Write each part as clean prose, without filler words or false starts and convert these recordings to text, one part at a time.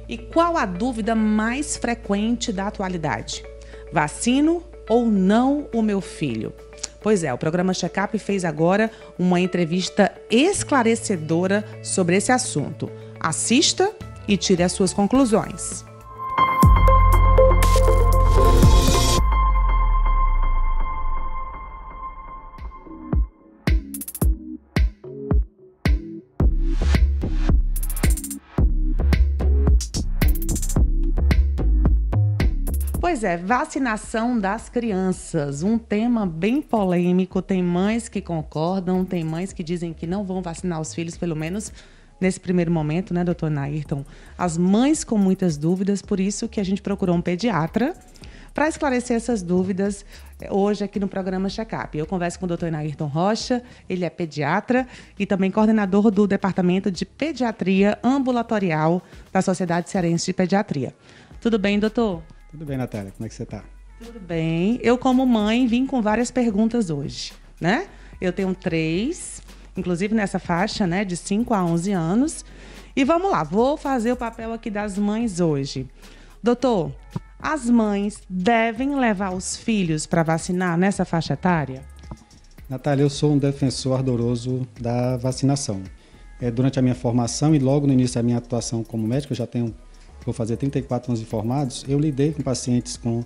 E qual a dúvida mais frequente da atualidade? Vacino ou não o meu filho? Pois é, o programa Checkup fez agora uma entrevista esclarecedora sobre esse assunto. Assista e tire as suas conclusões. Pois é, vacinação das crianças, um tema bem polêmico. Tem mães que concordam, tem mães que dizem que não vão vacinar os filhos, pelo menos nesse primeiro momento, né, doutor Nairton? As mães com muitas dúvidas, por isso que a gente procurou um pediatra para esclarecer essas dúvidas hoje aqui no programa Checkup. Eu converso com o doutor Nairton Rocha, ele é pediatra e também coordenador do Departamento de Pediatria Ambulatorial da Sociedade Cearense de Pediatria. Tudo bem, doutor? Tudo bem, Natália. Como é que você está? Tudo bem. Eu, como mãe, vim com várias perguntas hoje, né? Eu tenho 3, inclusive nessa faixa, né, de 5 a 11 anos. E vamos lá, vou fazer o papel aqui das mães hoje. Doutor, as mães devem levar os filhos para vacinar nessa faixa etária? Natália, eu sou um defensor ardoroso da vacinação. Durante a minha formação e logo no início da minha atuação como médico, vou fazer 34 anos de formados, eu lidei com pacientes com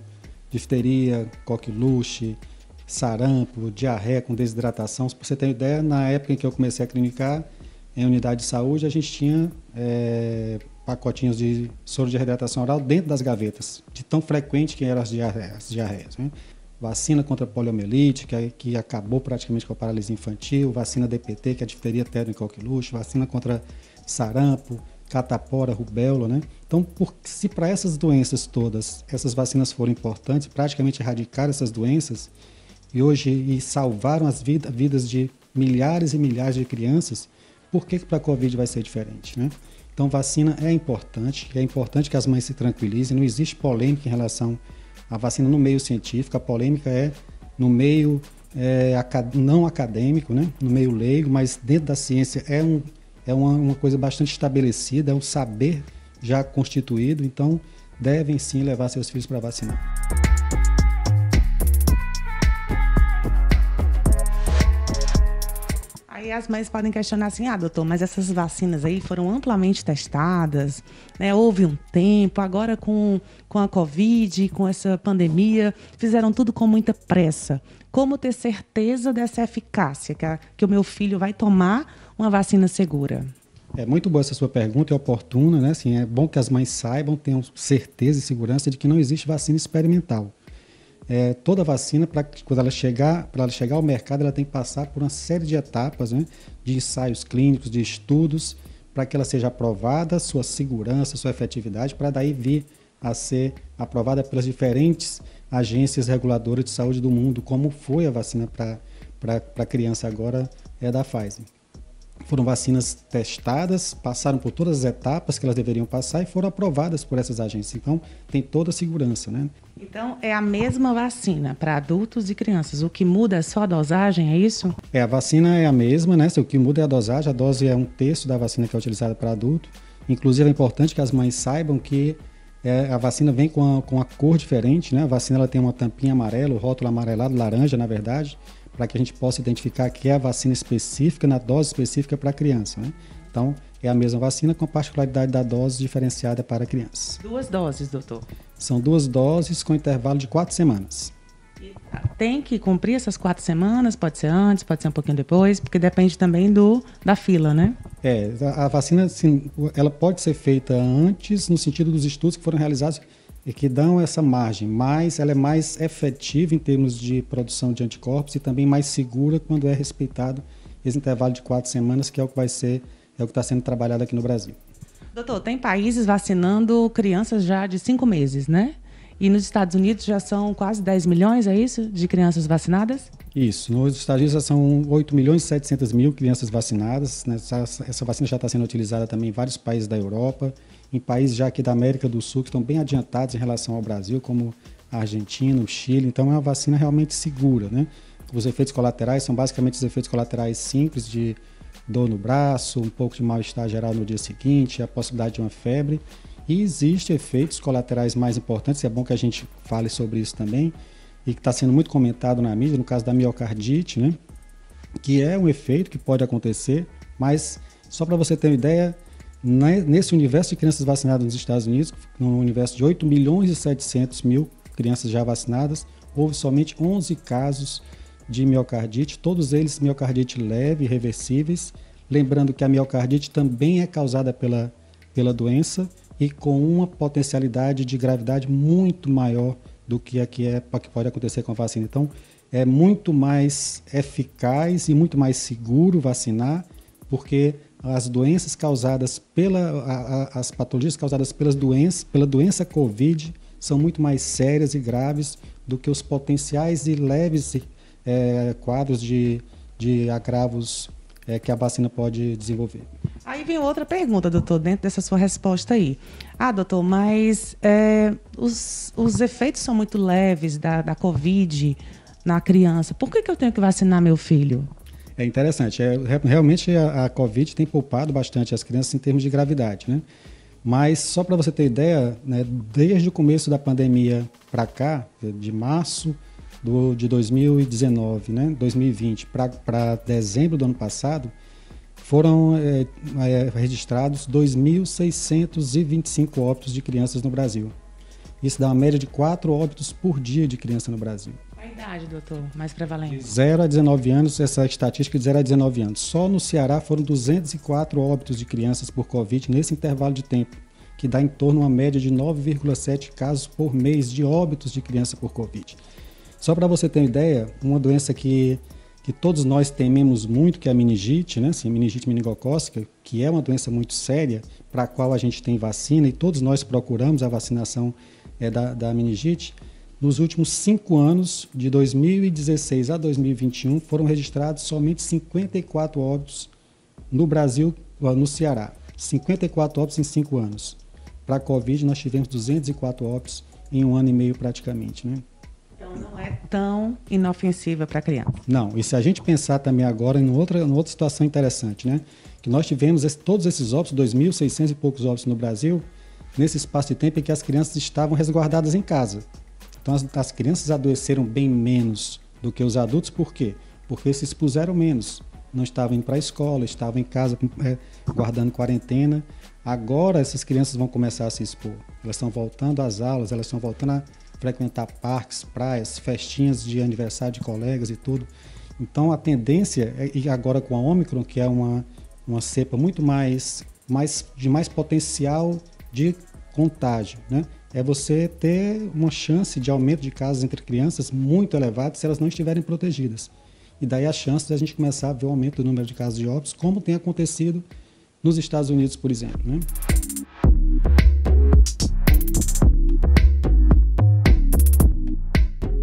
difteria, coqueluche, sarampo, diarreia com desidratação. Para você ter uma ideia, na época em que eu comecei a clinicar em unidade de saúde, a gente tinha pacotinhos de soro de reidratação oral dentro das gavetas, de tão frequente que eram as diarreias. Né? Vacina contra poliomielite, que acabou praticamente com a paralisia infantil, vacina DPT, que é a difteria, tétano e coqueluche, vacina contra sarampo, catapora, rubéola, né? Então, se para essas doenças todas, essas vacinas foram importantes, praticamente erradicaram essas doenças e salvaram as vidas de milhares e milhares de crianças, por que para a Covid vai ser diferente, né? Então, vacina é importante que as mães se tranquilizem, não existe polêmica em relação à vacina no meio científico, a polêmica é no meio não acadêmico, né? No meio leigo, mas dentro da ciência é uma coisa bastante estabelecida, é um saber já constituído, então devem sim levar seus filhos para vacinar. Aí as mães podem questionar assim, doutor, mas essas vacinas aí foram amplamente testadas, né? Houve um tempo, agora com a Covid, com essa pandemia, fizeram tudo com muita pressa. Como ter certeza dessa eficácia, que o meu filho vai tomar uma vacina segura? É muito boa essa sua pergunta, é oportuna, né? Assim, é bom que as mães saibam, tenham certeza e segurança de que não existe vacina experimental. Toda vacina, quando ela chegar ao mercado, ela tem que passar por uma série de etapas, né? De ensaios clínicos, de estudos, para que ela seja aprovada, sua segurança, sua efetividade, para daí vir a ser aprovada pelas diferentes agências reguladoras de saúde do mundo, como foi a vacina para criança agora da Pfizer. Foram vacinas testadas, passaram por todas as etapas que elas deveriam passar e foram aprovadas por essas agências. Então, tem toda a segurança, né? Então, é a mesma vacina para adultos e crianças. O que muda é só a dosagem, é isso? A vacina é a mesma, né? O que muda é a dosagem. A dose é 1/3 da vacina que é utilizada para adulto. Inclusive, é importante que as mães saibam que a vacina vem com a cor diferente, né? A vacina ela tem uma tampinha amarela, o rótulo amarelado, laranja, na verdade, para que a gente possa identificar que é a vacina específica, na dose específica para a criança, né? Então, é a mesma vacina com a particularidade da dose diferenciada para crianças. 2 doses, doutor? São 2 doses com intervalo de 4 semanas. Tem que cumprir essas 4 semanas? Pode ser antes, pode ser um pouquinho depois, porque depende também da fila, né? A vacina, assim, ela pode ser feita antes, no sentido dos estudos que foram realizados e que dão essa margem, mas ela é mais efetiva em termos de produção de anticorpos e também mais segura quando é respeitado esse intervalo de 4 semanas, que é o que está sendo trabalhado aqui no Brasil. Doutor, tem países vacinando crianças já de 5 meses, né? E nos Estados Unidos já são quase 10 milhões, é isso? De crianças vacinadas? Isso. Nos Estados Unidos já são 8.700.000 crianças vacinadas. Né? Essa vacina já está sendo utilizada também em vários países da Europa, em países já aqui da América do Sul, que estão bem adiantados em relação ao Brasil, como a Argentina, o Chile. Então, é uma vacina realmente segura, né? Os efeitos colaterais são basicamente os efeitos colaterais simples de dor no braço, um pouco de mal-estar geral no dia seguinte, a possibilidade de uma febre. E existem efeitos colaterais mais importantes, é bom que a gente fale sobre isso também, e que está sendo muito comentado na mídia, no caso da miocardite, né? Que é um efeito que pode acontecer, mas só para você ter uma ideia, nesse universo de crianças vacinadas nos Estados Unidos, no universo de 8 milhões e 700 mil crianças já vacinadas, houve somente 11 casos de miocardite, todos eles miocardite leve, reversíveis. Lembrando que a miocardite também é causada pela doença e com uma potencialidade de gravidade muito maior do que a que pode acontecer com a vacina. Então, é muito mais eficaz e muito mais seguro vacinar, porque as doenças causadas as patologias causadas pela doença COVID são muito mais sérias e graves do que os potenciais e leves quadros de agravos que a vacina pode desenvolver. Aí vem outra pergunta, doutor, dentro dessa sua resposta aí. Doutor, mas os efeitos são muito leves da COVID na criança. Por que eu tenho que vacinar meu filho? É interessante. Realmente a COVID tem poupado bastante as crianças em termos de gravidade, né? Mas só para você ter ideia, né, desde o começo da pandemia para cá, de março de 2019, né, 2020 para dezembro do ano passado, foram registrados 2.625 óbitos de crianças no Brasil. Isso dá uma média de 4 óbitos por dia de criança no Brasil. A idade, doutor, mais prevalente? De 0 a 19 anos, essa estatística de 0 a 19 anos. Só no Ceará foram 204 óbitos de crianças por Covid nesse intervalo de tempo, que dá em torno de uma média de 9,7 casos por mês de óbitos de criança por Covid. Só para você ter uma ideia, uma doença que todos nós tememos muito, que é a meningite, né? Assim, a meningite meningocócica, que é uma doença muito séria, para a qual a gente tem vacina, e todos nós procuramos a vacinação da meningite. Nos últimos 5 anos, de 2016 a 2021, foram registrados somente 54 óbitos no Brasil, no Ceará. 54 óbitos em 5 anos. Para a Covid, nós tivemos 204 óbitos em 1 ano e meio praticamente, né? Então não é tão inofensiva para a criança. Não, e se a gente pensar também agora em outra situação interessante, né? Que nós tivemos todos esses óbitos, 2.600 e poucos óbitos no Brasil, nesse espaço de tempo em que as crianças estavam resguardadas em casa. Então as crianças adoeceram bem menos do que os adultos, por quê? Porque se expuseram menos, não estavam indo para a escola, estavam em casa guardando quarentena. Agora essas crianças vão começar a se expor, elas estão voltando às aulas, elas estão voltando a frequentar parques, praias, festinhas de aniversário de colegas e tudo. Então a tendência, e agora com a Ômicron, que é uma cepa muito de mais potencial de contágio, né? É você ter uma chance de aumento de casos entre crianças muito elevada se elas não estiverem protegidas. E daí a chance de a gente começar a ver o aumento do número de casos de óbitos, como tem acontecido nos Estados Unidos, por exemplo, né?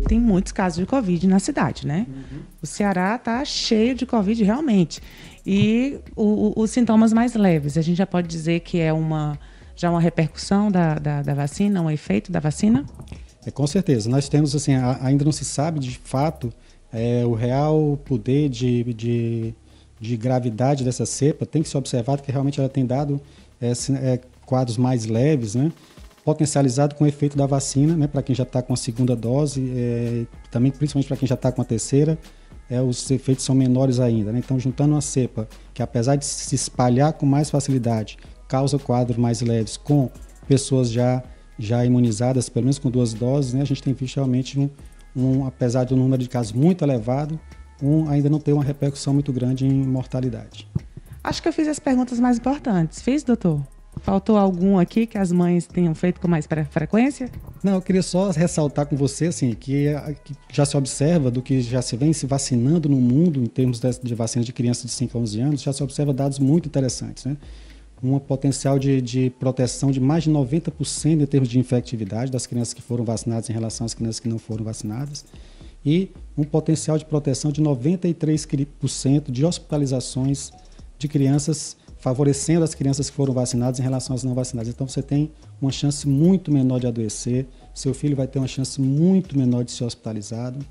Tem muitos casos de Covid na cidade, né? Uhum. O Ceará está cheio de Covid realmente. E os sintomas mais leves, a gente já pode dizer que é uma repercussão da vacina, um efeito da vacina? Com certeza. Nós temos, assim, ainda não se sabe de fato o real poder de gravidade dessa cepa. Tem que ser observado que realmente ela tem dado quadros mais leves, né? Potencializado com o efeito da vacina, né? Para quem já está com a segunda dose, também principalmente para quem já está com a terceira, os efeitos são menores ainda, né? Então, juntando uma cepa que, apesar de se espalhar com mais facilidade, causa quadros mais leves com pessoas já imunizadas, pelo menos com 2 doses, né? A gente tem visto realmente, apesar do número de casos muito elevado, ainda não tem uma repercussão muito grande em mortalidade. Acho que eu fiz as perguntas mais importantes. Fiz, doutor? Faltou algum aqui que as mães tenham feito com mais frequência? Não, eu queria só ressaltar com você assim, que já se observa do que já se vem se vacinando no mundo em termos de vacinas de crianças de 5 a 11 anos, já se observa dados muito interessantes, né? Um potencial de proteção de mais de 90% em termos de infectividade das crianças que foram vacinadas em relação às crianças que não foram vacinadas e um potencial de proteção de 93% de hospitalizações de crianças, favorecendo as crianças que foram vacinadas em relação às não vacinadas. Então você tem uma chance muito menor de adoecer, seu filho vai ter uma chance muito menor de ser hospitalizado.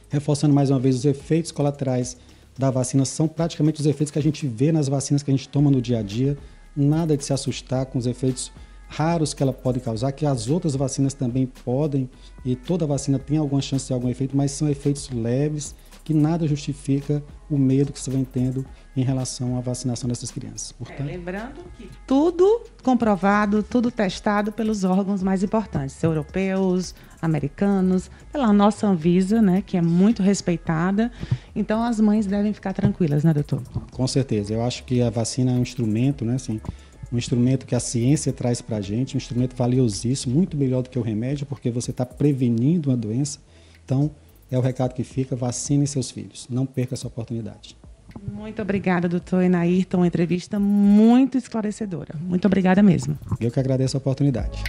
Reforçando mais uma vez os efeitos colaterais da vacina são praticamente os efeitos que a gente vê nas vacinas que a gente toma no dia a dia. Nada de se assustar com os efeitos raros que ela pode causar, que as outras vacinas também podem, e toda vacina tem alguma chance de ter algum efeito, mas são efeitos leves, que nada justifica o medo que você vem tendo em relação à vacinação dessas crianças. Portanto, lembrando que tudo comprovado, tudo testado pelos órgãos mais importantes, europeus, americanos, pela nossa Anvisa, né, que é muito respeitada. Então, as mães devem ficar tranquilas, né, doutor? Com certeza. Eu acho que a vacina é um instrumento, né, assim, um instrumento que a ciência traz para a gente, um instrumento valiosíssimo, muito melhor do que o remédio, porque você está prevenindo uma doença. Então, é o recado que fica: vacine seus filhos. Não perca essa oportunidade. Muito obrigada, doutor Enairton. Uma entrevista muito esclarecedora. Muito obrigada mesmo. Eu que agradeço a oportunidade.